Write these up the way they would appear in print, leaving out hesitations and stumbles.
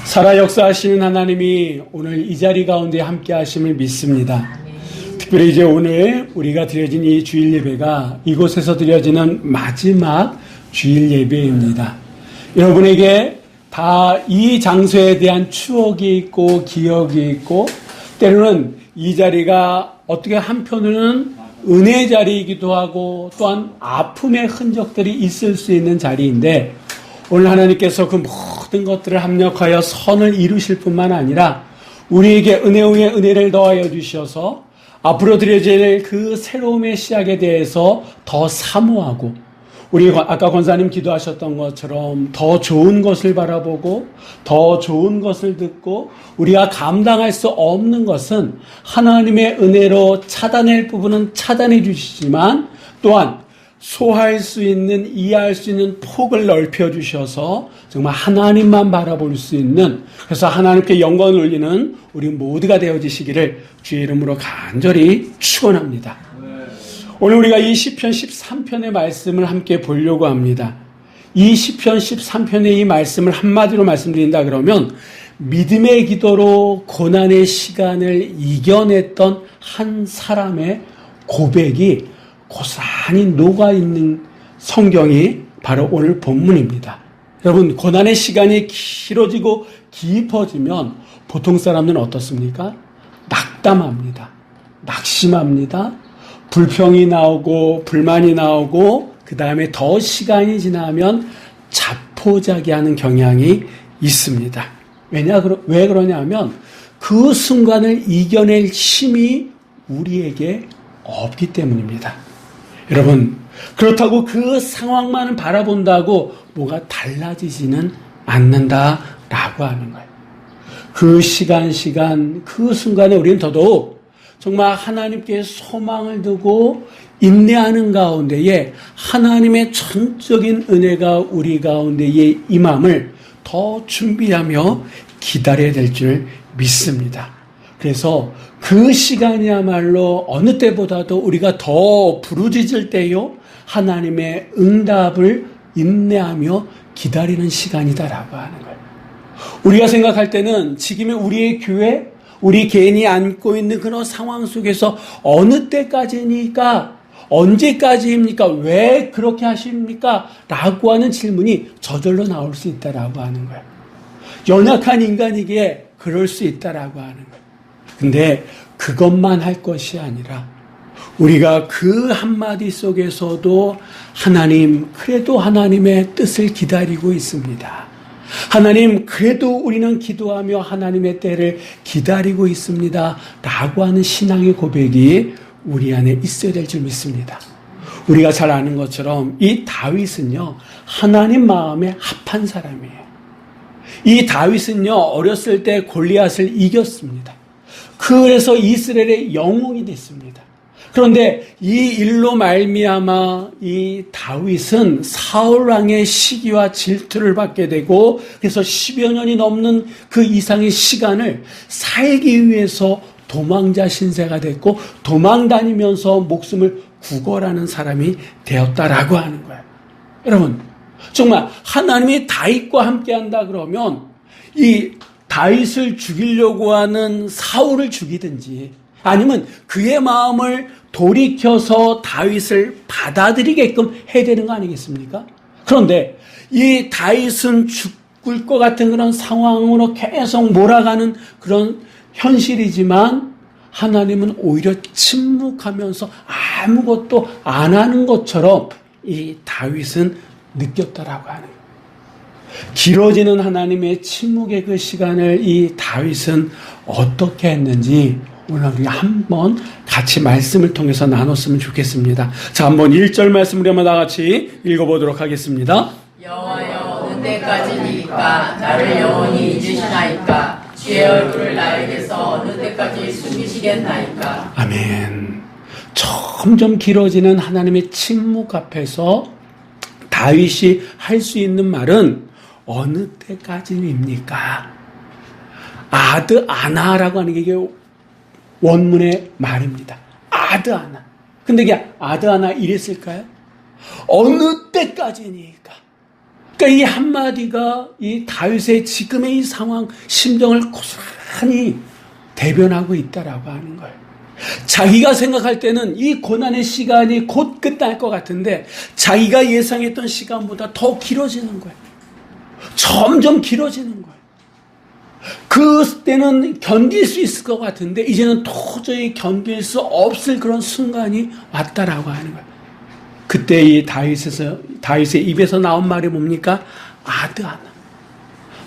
살아 역사하시는 하나님이 오늘 이 자리 가운데 함께 하심을 믿습니다. 특별히 이제 오늘 우리가 드려진 이 주일 예배가 이곳에서 드려지는 마지막 주일 예배입니다. 여러분에게 다 이 장소에 대한 추억이 있고 기억이 있고 때로는 이 자리가 어떻게 한편으로는 은혜의 자리이기도 하고 또한 아픔의 흔적들이 있을 수 있는 자리인데 오늘 하나님께서 그 모든 것들을 합력하여 선을 이루실 뿐만 아니라 우리에게 은혜 위에 은혜를 더하여 주셔서 앞으로 드려질 그 새로움의 시작에 대해서 더 사모하고 우리 아까 권사님 기도하셨던 것처럼 더 좋은 것을 바라보고 더 좋은 것을 듣고 우리가 감당할 수 없는 것은 하나님의 은혜로 차단할 부분은 차단해 주시지만 또한 소화할 수 있는, 이해할 수 있는 폭을 넓혀 주셔서 정말 하나님만 바라볼 수 있는, 그래서 하나님께 영광을 올리는 우리 모두가 되어지시기를 주의 이름으로 간절히 축원합니다. 오늘 우리가 이 시편 13편의 말씀을 함께 보려고 합니다. 이 시편 13편의 이 말씀을 한마디로 말씀드린다 그러면 믿음의 기도로 고난의 시간을 이겨냈던 한 사람의 고백이 고스란히 녹아있는 성경이 바로 오늘 본문입니다. 여러분, 고난의 시간이 길어지고 깊어지면 보통 사람들은 어떻습니까? 낙담합니다. 낙심합니다. 불평이 나오고 불만이 나오고 그 다음에 더 시간이 지나면 자포자기하는 경향이 있습니다. 왜 그러냐면 그 순간을 이겨낼 힘이 우리에게 없기 때문입니다. 여러분, 그렇다고 그 상황만을 바라본다고 뭐가 달라지지는 않는다라고 하는 거예요. 그 시간, 그 순간에 우리는 더더욱 정말 하나님께 소망을 두고 인내하는 가운데에 하나님의 전적인 은혜가 우리 가운데에 임함을 더 준비하며 기다려야 될 줄 믿습니다. 그래서 그 시간이야말로 어느 때보다도 우리가 더 부르짖을 때요 하나님의 응답을 인내하며 기다리는 시간이다라고 하는 거예요. 우리가 생각할 때는 지금의 우리의 교회, 우리 개인이 안고 있는 그런 상황 속에서 어느 때까지니까, 언제까지입니까? 왜 그렇게 하십니까? 라고 하는 질문이 저절로 나올 수 있다라고 하는 거예요. 연약한 인간이기에 그럴 수 있다라고 하는 거예요. 근데 그것만 할 것이 아니라 우리가 그 한마디 속에서도 하나님, 그래도 하나님의 뜻을 기다리고 있습니다. 하나님, 그래도 우리는 기도하며 하나님의 때를 기다리고 있습니다. 라고 하는 신앙의 고백이 우리 안에 있어야 될 줄 믿습니다. 우리가 잘 아는 것처럼 이 다윗은요, 하나님 마음에 합한 사람이에요. 이 다윗은요, 어렸을 때 골리앗을 이겼습니다. 그래서 이스라엘의 영웅이 됐습니다. 그런데 이 일로 말미암아 이 다윗은 사울 왕의 시기와 질투를 받게 되고 그래서 10여 년이 넘는 그 이상의 시간을 살기 위해서 도망자 신세가 됐고 도망 다니면서 목숨을 구걸하는 사람이 되었다라고 하는 거예요. 여러분, 정말 하나님이 다윗과 함께한다 그러면 이 다윗을 죽이려고 하는 사울을 죽이든지 아니면 그의 마음을 돌이켜서 다윗을 받아들이게끔 해야 되는 거 아니겠습니까? 그런데 이 다윗은 죽을 것 같은 그런 상황으로 계속 몰아가는 그런 현실이지만 하나님은 오히려 침묵하면서 아무것도 안 하는 것처럼 이 다윗은 느꼈다라고 하는 거예요. 길어지는 하나님의 침묵의 그 시간을 이 다윗은 어떻게 했는지 오늘 우리 한번 같이 말씀을 통해서 나눴으면 좋겠습니다. 자, 한번 1절 말씀 우리 한번 다 같이 읽어보도록 하겠습니다. 여호와여, 어느 때까지니까 나를 영원히 잊으시나이까? 주의 얼굴을 나에게서 어느 때까지 숨기시겠나이까? 아멘. 점점 길어지는 하나님의 침묵 앞에서 다윗이 할 수 있는 말은 어느 때까지입니까? 아드 아나라고 하는 게 이게 원문의 말입니다. 아드 아나. 근데 이게 아드 아나 이랬을까요? 어느 때까지니까. 그러니까 이 한마디가 이 다윗의 지금의 이 상황, 심정을 고스란히 대변하고 있다라고 하는 거예요. 자기가 생각할 때는 이 고난의 시간이 곧 끝날 것 같은데 자기가 예상했던 시간보다 더 길어지는 거예요. 점점 길어지는 거예요. 그때는 견딜 수 있을 것 같은데 이제는 도저히 견딜 수 없을 그런 순간이 왔다라고 하는 거예요. 그때 이 다윗의 입에서 나온 말이 뭡니까? 아드하나.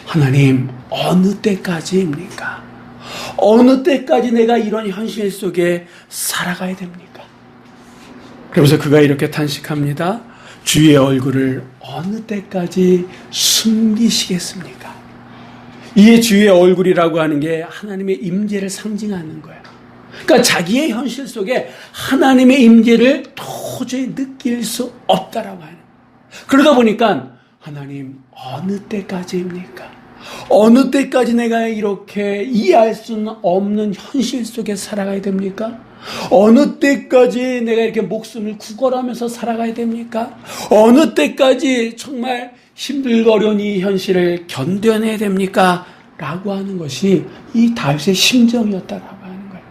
하나님, 어느 때까지입니까? 어느 때까지 내가 이런 현실 속에 살아가야 됩니까? 그러면서 그가 이렇게 탄식합니다. 주의 얼굴을 어느 때까지 숨기시겠습니까? 이 주의 얼굴이라고 하는 게 하나님의 임재를 상징하는 거예요. 그러니까 자기의 현실 속에 하나님의 임재를 도저히 느낄 수 없다라고 하는. 그러다 보니까 하나님 어느 때까지입니까? 어느 때까지 내가 이렇게 이해할 수는 없는 현실 속에 살아가야 됩니까? 어느 때까지 내가 이렇게 목숨을 구걸하면서 살아가야 됩니까? 어느 때까지 정말 힘들고 어려운 이 현실을 견뎌내야 됩니까? 라고 하는 것이 이 다윗의 심정이었다라고 하는 거예요.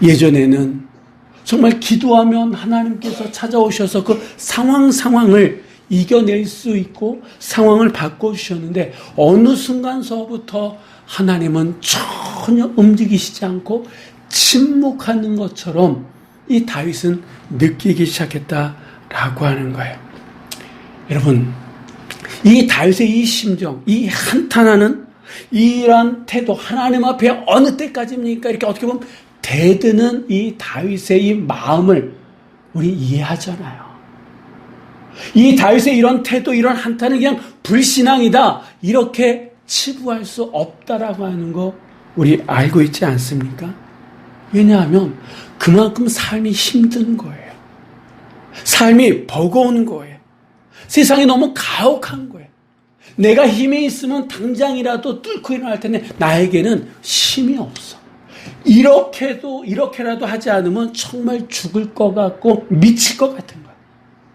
예전에는 정말 기도하면 하나님께서 찾아오셔서 그 상황을 이겨낼 수 있고 상황을 바꿔주셨는데 어느 순간서부터 하나님은 전혀 움직이시지 않고 침묵하는 것처럼 이 다윗은 느끼기 시작했다라고 하는 거예요. 여러분, 이 다윗의 이 심정, 이 한탄하는 이러한 태도, 하나님 앞에 어느 때까지입니까? 이렇게 어떻게 보면 대드는 이 다윗의 이 마음을 우리 이해하잖아요. 이 다윗의 이런 태도, 이런 한탄은 그냥 불신앙이다, 이렇게 치부할 수 없다라고 하는 거 우리 알고 있지 않습니까? 왜냐하면 그만큼 삶이 힘든 거예요. 삶이 버거운 거예요. 세상이 너무 가혹한 거예요. 내가 힘이 있으면 당장이라도 뚫고 일어날 텐데 나에게는 힘이 없어. 이렇게라도 하지 않으면 정말 죽을 것 같고 미칠 것 같은 거예요.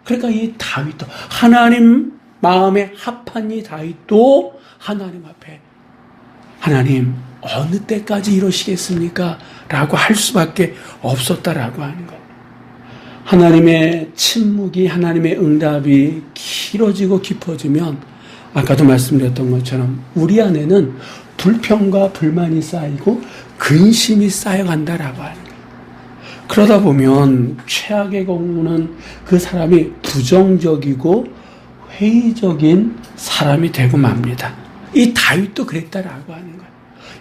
그러니까 이 다윗도 하나님 마음에 합한 이 다윗도 하나님 앞에 하나님 어느 때까지 이러시겠습니까? 라고 할 수밖에 없었다라고 하는 거예요. 하나님의 침묵이, 하나님의 응답이 길어지고 깊어지면 아까도 말씀드렸던 것처럼 우리 안에는 불평과 불만이 쌓이고 근심이 쌓여간다라고 하는 거예요. 그러다 보면 최악의 경우는 그 사람이 부정적이고 회의적인 사람이 되고 맙니다. 이 다윗도 그랬다라고 하는 거예요.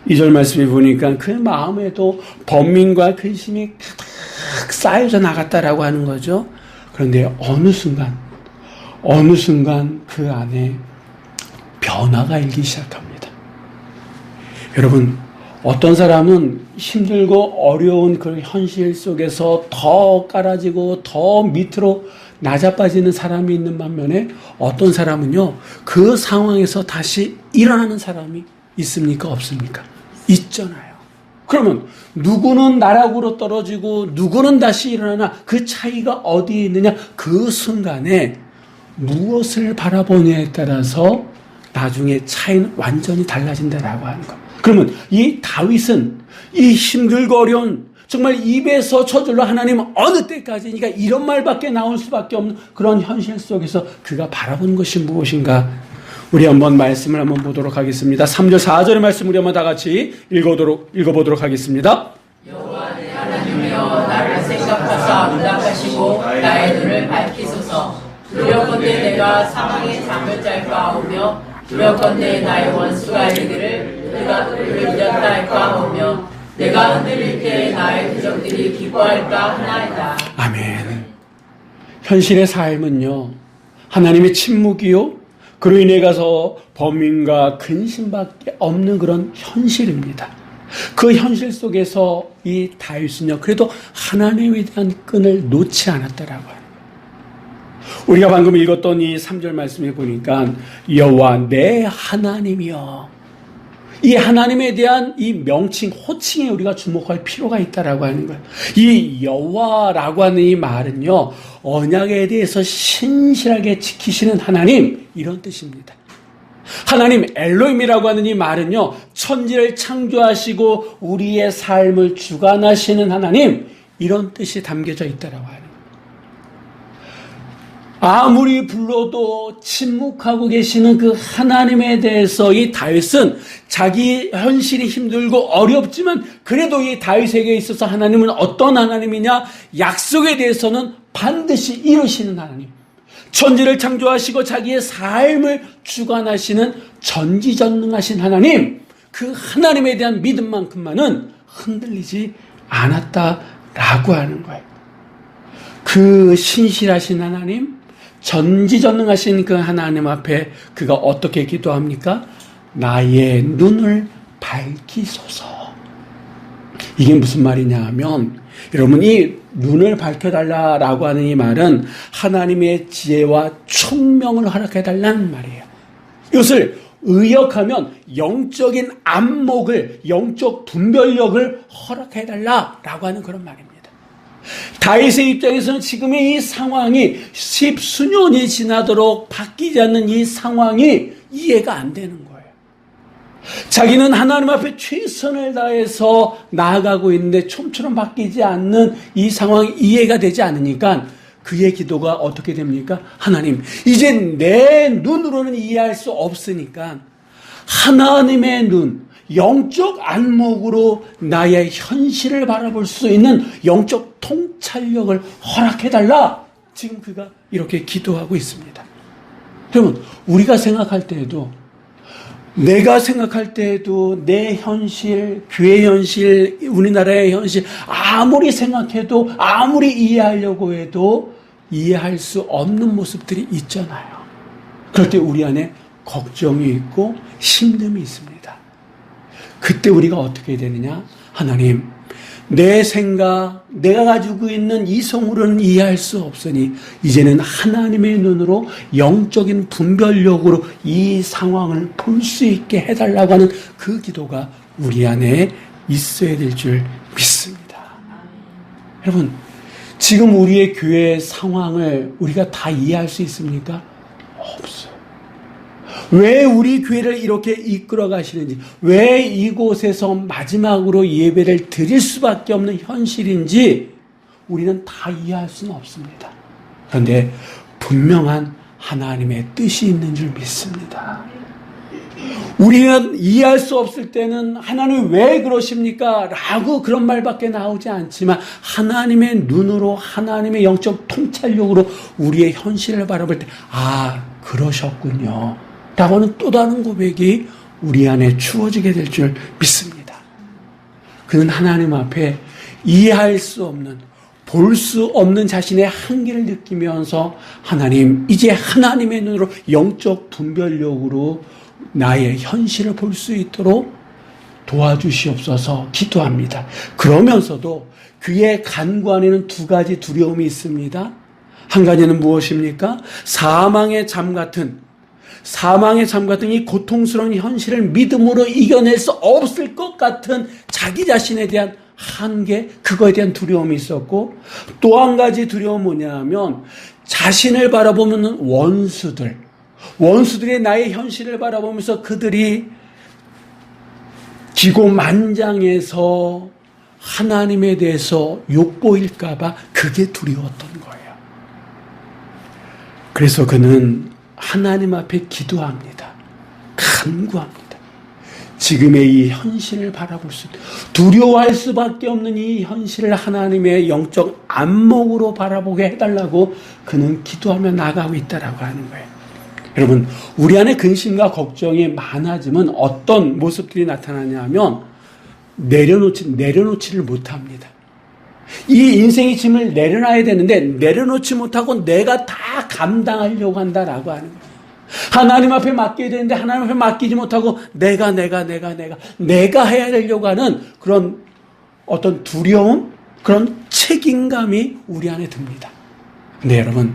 2절 말씀에 보니까 그 마음에도 번민과 근심이 가득 쌓여져 나갔다라고 하는 거죠. 그런데 어느 순간 그 안에 변화가 일기 시작합니다. 여러분, 어떤 사람은 힘들고 어려운 그 현실 속에서 더 깔아지고 더 밑으로 낮아빠지는 사람이 있는 반면에 어떤 사람은요, 그 상황에서 다시 일어나는 사람이 있습니까? 없습니까? 있잖아요. 그러면 누구는 나락으로 떨어지고 누구는 다시 일어나나 그 차이가 어디에 있느냐? 그 순간에 무엇을 바라보냐에 따라서 나중에 차이는 완전히 달라진다라고 하는 것. 그러면 이 다윗은 이 힘들고 어려운 정말 입에서 저절로 하나님 어느 때까지, 그러니까 이런 말밖에 나올 수밖에 없는 그런 현실 속에서 그가 바라본 것이 무엇인가? 우리 한번 말씀을 한번 보도록 하겠습니다. 3절 4절의 말씀 우리 한번 다 같이 읽어보도록 하겠습니다. 여호와 내 하나님이여 나를 생각하사 응답하시고 나의 눈을 밝히소서. 두렵건대 내가 사망의 잠을 짤까 하오며 두렵건대 나의 원수가 이르기를 내가 그를 잊었다 할까 하오며 내가 흔들릴 때 나의 부족들이 기뻐할까 하나이다. 아멘. 현실의 삶은요, 하나님의 침묵이요, 그로 인해 가서 범인과 근심밖에 없는 그런 현실입니다. 그 현실 속에서 이 다윗은요, 그래도 하나님에 대한 끈을 놓지 않았다라고 합니다. 우리가 방금 읽었던 이 3절 말씀에 보니까 여호와 내 하나님이여, 이 하나님에 대한 이 명칭, 호칭에 우리가 주목할 필요가 있다라고 하는 거예요. 이 여호와라고 하는 이 말은요, 언약에 대해서 신실하게 지키시는 하나님, 이런 뜻입니다. 하나님 엘로힘이라고 하는 이 말은요, 천지를 창조하시고 우리의 삶을 주관하시는 하나님, 이런 뜻이 담겨져 있다라고 하는 거예요. 아무리 불러도 침묵하고 계시는 그 하나님에 대해서 이 다윗은 자기 현실이 힘들고 어렵지만 그래도 이 다윗에게 있어서 하나님은 어떤 하나님이냐? 약속에 대해서는 반드시 이루시는 하나님. 천지를 창조하시고 자기의 삶을 주관하시는 전지전능하신 하나님. 그 하나님에 대한 믿음만큼만은 흔들리지 않았다라고 하는 거예요. 그 신실하신 하나님, 전지전능하신 그 하나님 앞에 그가 어떻게 기도합니까? 나의 눈을 밝히소서. 이게 무슨 말이냐 하면, 여러분, 이 눈을 밝혀달라라고 하는 이 말은 하나님의 지혜와 총명을 허락해달라는 말이에요. 이것을 의역하면 영적인 안목을, 영적 분별력을 허락해달라라고 하는 그런 말입니다. 다윗의 입장에서는 지금의 이 상황이 십수년이 지나도록 바뀌지 않는 이 상황이 이해가 안 되는 거예요. 자기는 하나님 앞에 최선을 다해서 나아가고 있는데 좀처럼 바뀌지 않는 이 상황이 이해가 되지 않으니까 그의 기도가 어떻게 됩니까? 하나님, 이제 내 눈으로는 이해할 수 없으니까 하나님의 눈, 영적 안목으로 나의 현실을 바라볼 수 있는 영적 통찰력을 허락해달라. 지금 그가 이렇게 기도하고 있습니다. 여러분, 우리가 생각할 때에도, 내가 생각할 때에도 내 현실, 교회 현실, 우리나라의 현실 아무리 생각해도, 아무리 이해하려고 해도 이해할 수 없는 모습들이 있잖아요. 그럴 때 우리 안에 걱정이 있고 힘듦이 있습니다. 그때 우리가 어떻게 되느냐? 하나님, 내 생각, 내가 가지고 있는 이성으로는 이해할 수 없으니 이제는 하나님의 눈으로 영적인 분별력으로 이 상황을 볼 수 있게 해달라고 하는 그 기도가 우리 안에 있어야 될 줄 믿습니다. 여러분, 지금 우리의 교회의 상황을 우리가 다 이해할 수 있습니까? 없어요. 왜 우리 교회를 이렇게 이끌어 가시는지, 왜 이곳에서 마지막으로 예배를 드릴 수밖에 없는 현실인지 우리는 다 이해할 수는 없습니다. 그런데 분명한 하나님의 뜻이 있는 줄 믿습니다. 우리는 이해할 수 없을 때는 하나님 왜 그러십니까? 라고 그런 말밖에 나오지 않지만 하나님의 눈으로, 하나님의 영적 통찰력으로 우리의 현실을 바라볼 때, 아, 그러셨군요 라고 하는 또 다른 고백이 우리 안에 주어지게 될 줄 믿습니다. 그는 하나님 앞에 이해할 수 없는, 볼 수 없는 자신의 한계를 느끼면서 하나님, 이제 하나님의 눈으로 영적 분별력으로 나의 현실을 볼 수 있도록 도와주시옵소서 기도합니다. 그러면서도 그의 간구 안에는 두 가지 두려움이 있습니다. 한 가지는 무엇입니까? 사망의 잠 같은 이 고통스러운 현실을 믿음으로 이겨낼 수 없을 것 같은 자기 자신에 대한 한계, 그거에 대한 두려움이 있었고, 또 한 가지 두려움은 뭐냐면 자신을 바라보는 원수들이 나의 현실을 바라보면서 그들이 기고만장해서 하나님에 대해서 욕보일까봐 그게 두려웠던 거예요. 그래서 그는 하나님 앞에 기도합니다. 간구합니다. 지금의 이 현실을 바라볼 수, 두려워할 수밖에 없는 이 현실을 하나님의 영적 안목으로 바라보게 해달라고 그는 기도하며 나가고 있다라고 하는 거예요. 여러분, 우리 안에 근심과 걱정이 많아지면 어떤 모습들이 나타나냐 하면 내려놓지를 못합니다. 이 인생의 짐을 내려놔야 되는데 내려놓지 못하고 내가 다 감당하려고 한다라고 하는 거예요. 하나님 앞에 맡겨야 되는데 하나님 앞에 맡기지 못하고 내가 해야 되려고 하는 그런 어떤 두려움, 그런 책임감이 우리 안에 듭니다. 근데 여러분,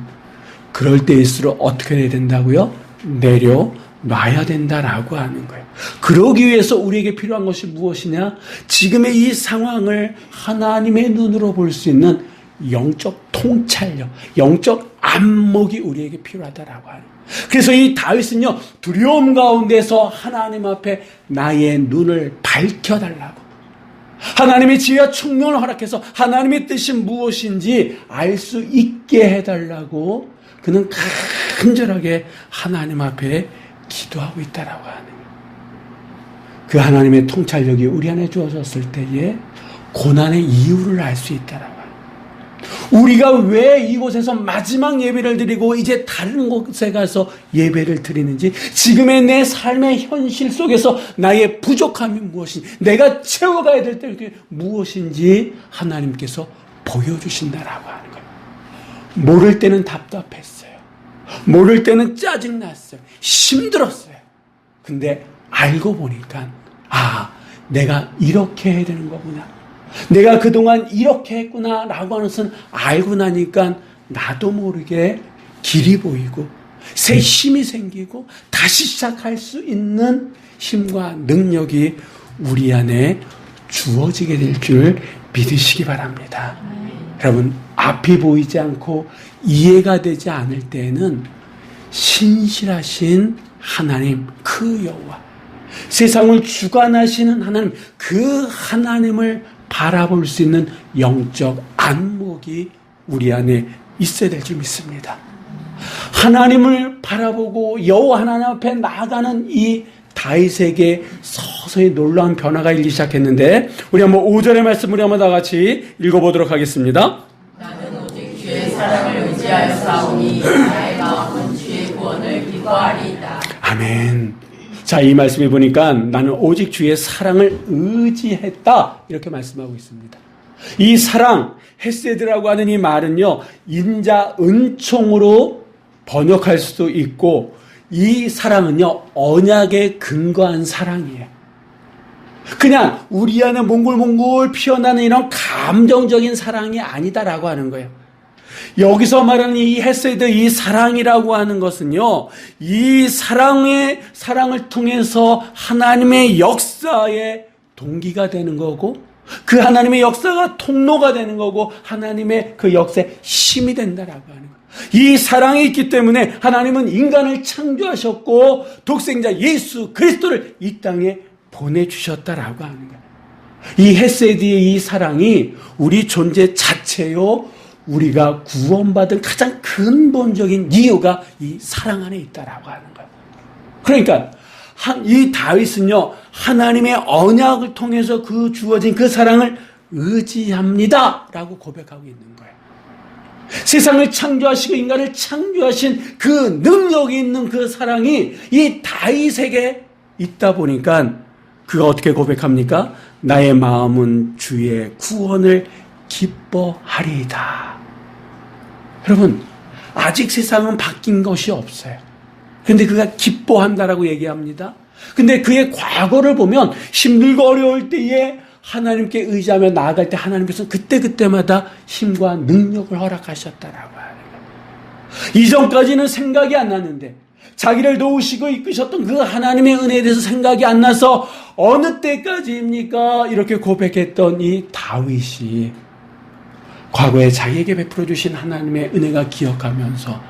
그럴 때일수록 어떻게 해야 된다고요? 놔야 된다라고 하는 거예요. 그러기 위해서 우리에게 필요한 것이 무엇이냐? 지금의 이 상황을 하나님의 눈으로 볼 수 있는 영적 통찰력, 영적 안목이 우리에게 필요하다라고 하는 거예요. 그래서 이 다윗은요, 두려움 가운데서 하나님 앞에 나의 눈을 밝혀달라고, 하나님의 지혜와 총명을 허락해서 하나님의 뜻이 무엇인지 알 수 있게 해달라고 그는 간절하게 하나님 앞에 기도하고 있다라고 하는 거예요. 그 하나님의 통찰력이 우리 안에 주어졌을 때에 고난의 이유를 알 수 있다라고 해요. 우리가 왜 이곳에서 마지막 예배를 드리고 이제 다른 곳에 가서 예배를 드리는지, 지금의 내 삶의 현실 속에서 나의 부족함이 무엇인지, 내가 채워가야 될 때 무엇인지 하나님께서 보여주신다라고 하는 거예요. 모를 때는 답답했어요. 모를 때는 짜증났어요. 힘들었어요. 근데 알고 보니까 내가 이렇게 해야 되는 거구나, 내가 그동안 이렇게 했구나 라고 하는 것은 알고 나니까 나도 모르게 길이 보이고 새 힘이 생기고 다시 시작할 수 있는 힘과 능력이 우리 안에 주어지게 될 줄 믿으시기 바랍니다. 여러분, 앞이 보이지 않고 이해가 되지 않을 때에는 신실하신 하나님 그 여호와, 세상을 주관하시는 하나님 그 하나님을 바라볼 수 있는 영적 안목이 우리 안에 있어야 될 줄 믿습니다. 하나님을 바라보고 여호와 하나님 앞에 나아가는 이 다윗에게 서서히 놀라운 변화가 일기 시작했는데, 우리 한번 5절의 말씀 우리 한번 다 같이 읽어보도록 하겠습니다. 나는 오직 주의 사랑을 의지하여 싸우니 나의 마음은 주의 구원을 기뻐하리이다. 아멘. 자, 이 말씀에 보니까 나는 오직 주의 사랑을 의지했다 이렇게 말씀하고 있습니다. 이 사랑, 헤세드라고 하는 이 말은요, 인자 은총으로 번역할 수도 있고, 이 사랑은요 언약에 근거한 사랑이에요. 그냥 우리 안에 몽골몽골 피어나는 이런 감정적인 사랑이 아니다라고 하는 거예요. 여기서 말하는 이 헤세드, 이 사랑이라고 하는 것은요, 이 사랑을 통해서 하나님의 역사의 동기가 되는 거고, 그 하나님의 역사가 통로가 되는 거고, 하나님의 그 역사의 힘이 된다라고 하는 거예요. 이 사랑이 있기 때문에 하나님은 인간을 창조하셨고 독생자 예수 그리스도를 이 땅에 보내주셨다라고 하는 거예요. 이 헤세드의 이 사랑이 우리 존재 자체요, 우리가 구원받은 가장 근본적인 이유가 이 사랑 안에 있다라고 하는 거예요. 그러니까 이 다윗은요, 하나님의 언약을 통해서 그 주어진 그 사랑을 의지합니다라고 고백하고 있는 거예요. 세상을 창조하시고 인간을 창조하신 그 능력이 있는 그 사랑이 이 다윗에게 있다 보니까 그가 어떻게 고백합니까? 나의 마음은 주의 구원을 기뻐하리이다. 여러분, 아직 세상은 바뀐 것이 없어요. 근데 그가 기뻐한다라고 얘기합니다. 근데 그의 과거를 보면 힘들고 어려울 때에 하나님께 의지하며 나아갈 때 하나님께서 그때마다 힘과 능력을 허락하셨다라고 하는 거예요. 이전까지는 생각이 안 났는데, 자기를 도우시고 이끄셨던 그 하나님의 은혜에 대해서 생각이 안 나서 어느 때까지입니까? 이렇게 고백했던 이 다윗이 과거에 자기에게 베풀어 주신 하나님의 은혜가 기억하면서,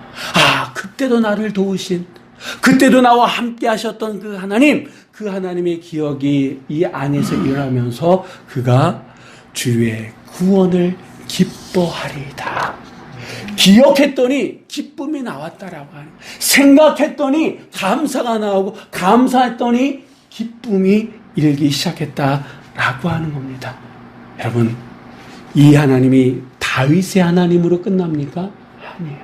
그때도 나를 도우신, 그때도 나와 함께 하셨던 그 하나님, 그 하나님의 기억이 이 안에서 일어나면서 그가 주의 구원을 기뻐하리이다. 기억했더니 기쁨이 나왔다라고 하는, 생각했더니 감사가 나오고, 감사했더니 기쁨이 일기 시작했다라고 하는 겁니다. 여러분, 이 하나님이 다윗의 하나님으로 끝납니까? 아니에요.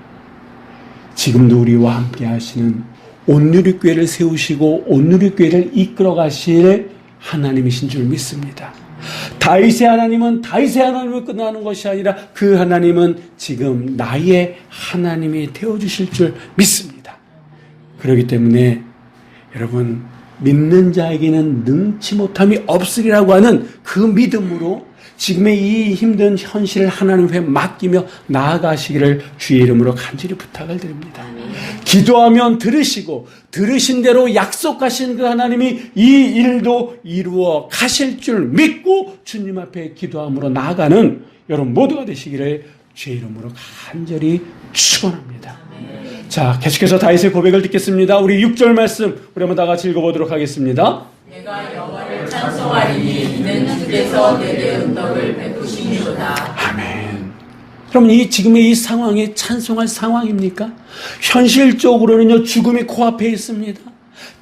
지금도 우리와 함께 하시는 온누리교회를 세우시고 온누리교회를 이끌어 가실 하나님이신 줄 믿습니다. 다윗의 하나님은 다윗의 하나님으로 끝나는 것이 아니라 그 하나님은 지금 나의 하나님이 되어주실 줄 믿습니다. 그렇기 때문에 여러분, 믿는 자에게는 능치 못함이 없으리라고 하는 그 그 믿음으로 지금의 이 힘든 현실을 하나님 앞에 맡기며 나아가시기를 주의 이름으로 간절히 부탁을 드립니다. 기도하면 들으시고 들으신 대로 약속하신 그 하나님이 이 일도 이루어 가실 줄 믿고 주님 앞에 기도함으로 나아가는 여러분 모두가 되시기를 주의 이름으로 간절히 축원합니다. 자, 계속해서 다윗의 고백을 듣겠습니다. 우리 6절 말씀 우리 한번 다 같이 읽어보도록 하겠습니다. 내가 여호와를 찬송하리니 이는 주께서 내게 은덕을 베푸시니로다. 아멘. 그럼 이 지금의 이 상황이 찬송할 상황입니까? 현실적으로는요, 죽음이 코앞에 있습니다.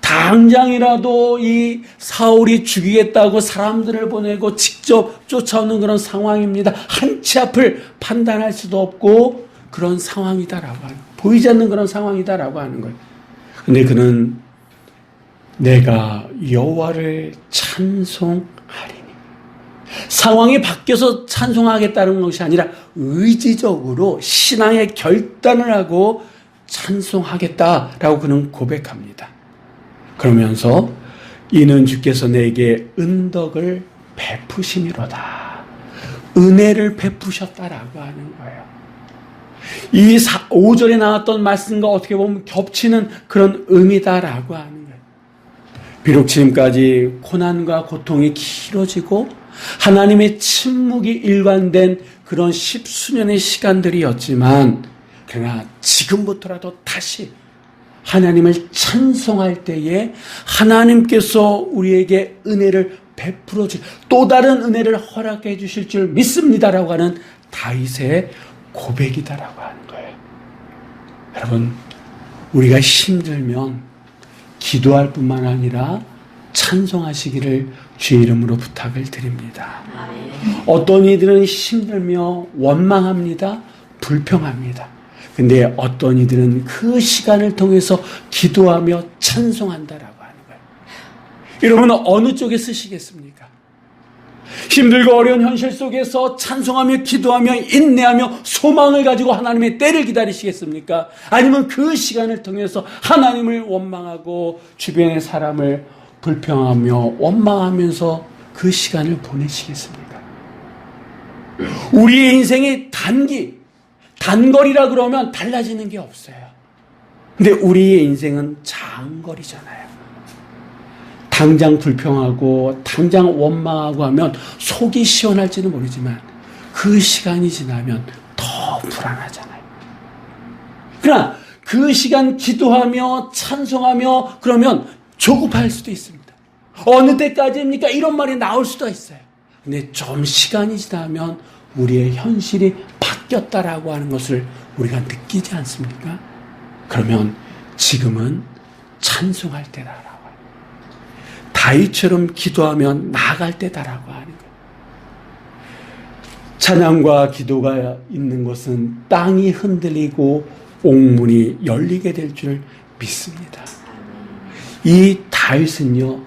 당장이라도 이 사울이 죽이겠다고 사람들을 보내고 직접 쫓아오는 그런 상황입니다. 한치 앞을 판단할 수도 없고 그런 상황이다라고 하는, 보이지 않는 그런 상황이다라고 하는 거예요. 근데 그는 내가 여호와를 찬송하리니, 상황이 바뀌어서 찬송하겠다는 것이 아니라 의지적으로 신앙의 결단을 하고 찬송하겠다라고 그는 고백합니다. 그러면서 이는 주께서 내게 은덕을 베푸심이로다, 은혜를 베푸셨다라고 하는 거예요. 이 5절에 나왔던 말씀과 어떻게 보면 겹치는 그런 의미다라고 하는 거예요. 비록 지금까지 고난과 고통이 길어지고 하나님의 침묵이 일관된 그런 10수년의 시간들이었지만, 그러나 지금부터라도 다시 하나님을 찬송할 때에 하나님께서 우리에게 은혜를 베풀어 주실, 또 다른 은혜를 허락해 주실 줄 믿습니다라고 하는 다윗의 고백이다라고 하는 거예요. 여러분, 우리가 힘들면 기도할 뿐만 아니라 찬송하시기를 주의 이름으로 부탁을 드립니다. 어떤 이들은 힘들며 원망합니다. 불평합니다. 근데 어떤 이들은 그 시간을 통해서 기도하며 찬송한다라고 하는 거예요. 여러분은 어느 쪽에 쓰시겠습니까? 힘들고 어려운 현실 속에서 찬송하며 기도하며 인내하며 소망을 가지고 하나님의 때를 기다리시겠습니까? 아니면 그 시간을 통해서 하나님을 원망하고 주변의 사람을 불평하며 원망하면서 그 시간을 보내시겠습니까? 우리의 인생의 단거리라 그러면 달라지는 게 없어요. 근데 우리의 인생은 장거리잖아요. 당장 불평하고 당장 원망하고 하면 속이 시원할지는 모르지만 그 시간이 지나면 더 불안하잖아요. 그러나 그 시간 기도하며 찬송하며 그러면 조급할 수도 있습니다. 어느 때까지입니까? 이런 말이 나올 수도 있어요. 근데 좀 시간이 지나면 우리의 현실이 바뀌었다라고 하는 것을 우리가 느끼지 않습니까? 그러면 지금은 찬송할 때다라고 해요. 다윗처럼 기도하면 나아갈 때다라고 하는 거예요. 찬양과 기도가 있는 것은 땅이 흔들리고 옥문이 열리게 될 줄 믿습니다. 이 다윗은요,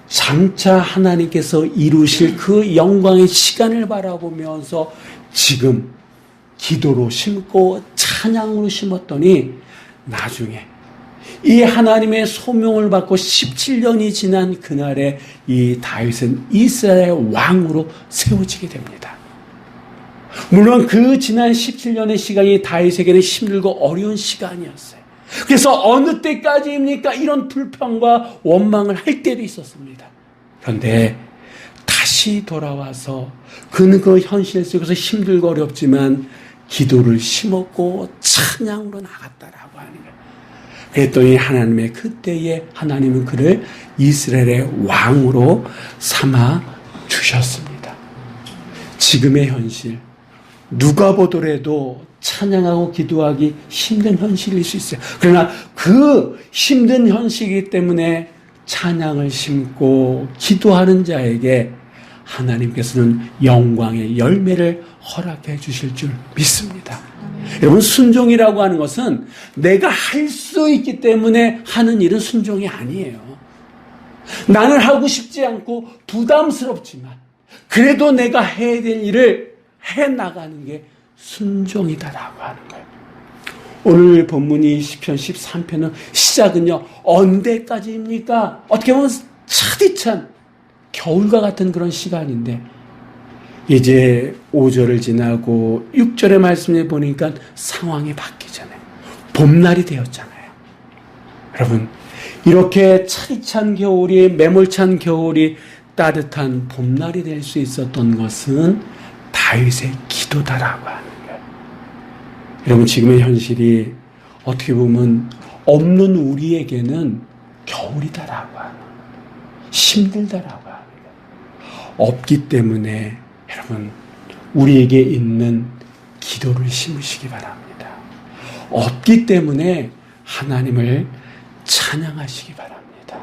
장차 하나님께서 이루실 그 영광의 시간을 바라보면서 지금 기도로 심고 찬양으로 심었더니 나중에 이 하나님의 소명을 받고 17년이 지난 그날에 이 다윗은 이스라엘의 왕으로 세워지게 됩니다. 물론 그 지난 17년의 시간이 다윗에게는 힘들고 어려운 시간이었어요. 그래서 어느 때까지입니까? 이런 불평과 원망을 할 때도 있었습니다. 그런데 다시 돌아와서 그는 그 현실 속에서 힘들고 어렵지만 기도를 심었고 찬양으로 나갔다라고 하는 거예요. 그랬더니 하나님의 그때에 하나님은 그를 이스라엘의 왕으로 삼아 주셨습니다. 지금의 현실, 누가 보더라도 찬양하고 기도하기 힘든 현실일 수 있어요. 그러나 그 힘든 현실이기 때문에 찬양을 심고 기도하는 자에게 하나님께서는 영광의 열매를 허락해 주실 줄 믿습니다. 여러분, 순종이라고 하는 것은 내가 할 수 있기 때문에 하는 일은 순종이 아니에요. 나는 하고 싶지 않고 부담스럽지만 그래도 내가 해야 될 일을 해나가는 게 순종이다라고 하는 거예요. 오늘 본문이 시편 13편은 시작은요, 언제까지입니까? 어떻게 보면 차디찬 겨울과 같은 그런 시간인데 이제 5절을 지나고 6절의 말씀을 보니까 상황이 바뀌잖아요. 봄날이 되었잖아요. 여러분, 이렇게 차디찬 겨울이, 매몰찬 겨울이 따뜻한 봄날이 될 수 있었던 것은 다윗의 기도다라고 하는 거예요. 여러분, 지금의 현실이 어떻게 보면 없는 우리에게는 겨울이다라고 하는 거예요. 힘들다라고 하는 거예요. 없기 때문에 여러분, 우리에게 있는 기도를 심으시기 바랍니다. 없기 때문에 하나님을 찬양하시기 바랍니다.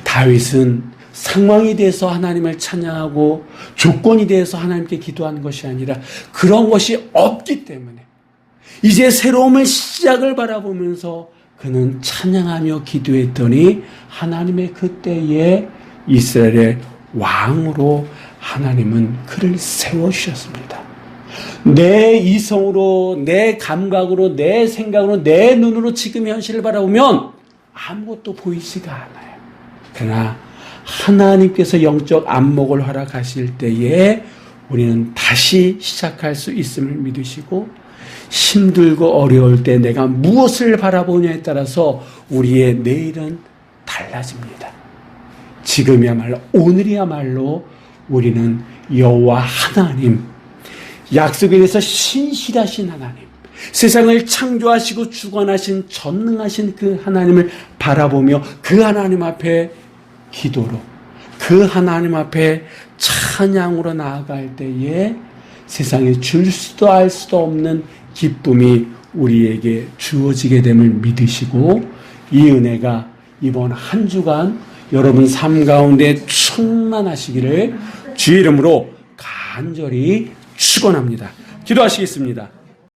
다윗은 상황에 대해서 하나님을 찬양하고 조건에 대해서 하나님께 기도하는 것이 아니라 그런 것이 없기 때문에 이제 새로움의 시작을 바라보면서 그는 찬양하며 기도했더니 하나님의 그때에 이스라엘의 왕으로 하나님은 그를 세워주셨습니다. 내 이성으로, 내 감각으로, 내 생각으로, 내 눈으로 지금 현실을 바라보면 아무것도 보이지가 않아요. 그러나 하나님께서 영적 안목을 허락하실 때에 우리는 다시 시작할 수 있음을 믿으시고 힘들고 어려울 때 내가 무엇을 바라보냐에 따라서 우리의 내일은 달라집니다. 지금이야말로, 오늘이야말로 우리는 여호와 하나님, 약속에 대해서 신실하신 하나님, 세상을 창조하시고 주관하신 전능하신 그 하나님을 바라보며 그 하나님 앞에 기도로, 그 하나님 앞에 찬양으로 나아갈 때에 세상에 줄 수도 알 수도 없는 기쁨이 우리에게 주어지게 됨을 믿으시고 이 은혜가 이번 한 주간 여러분 삶 가운데 충만하시기를 주의 이름으로 간절히 축원합니다. 기도하시겠습니다.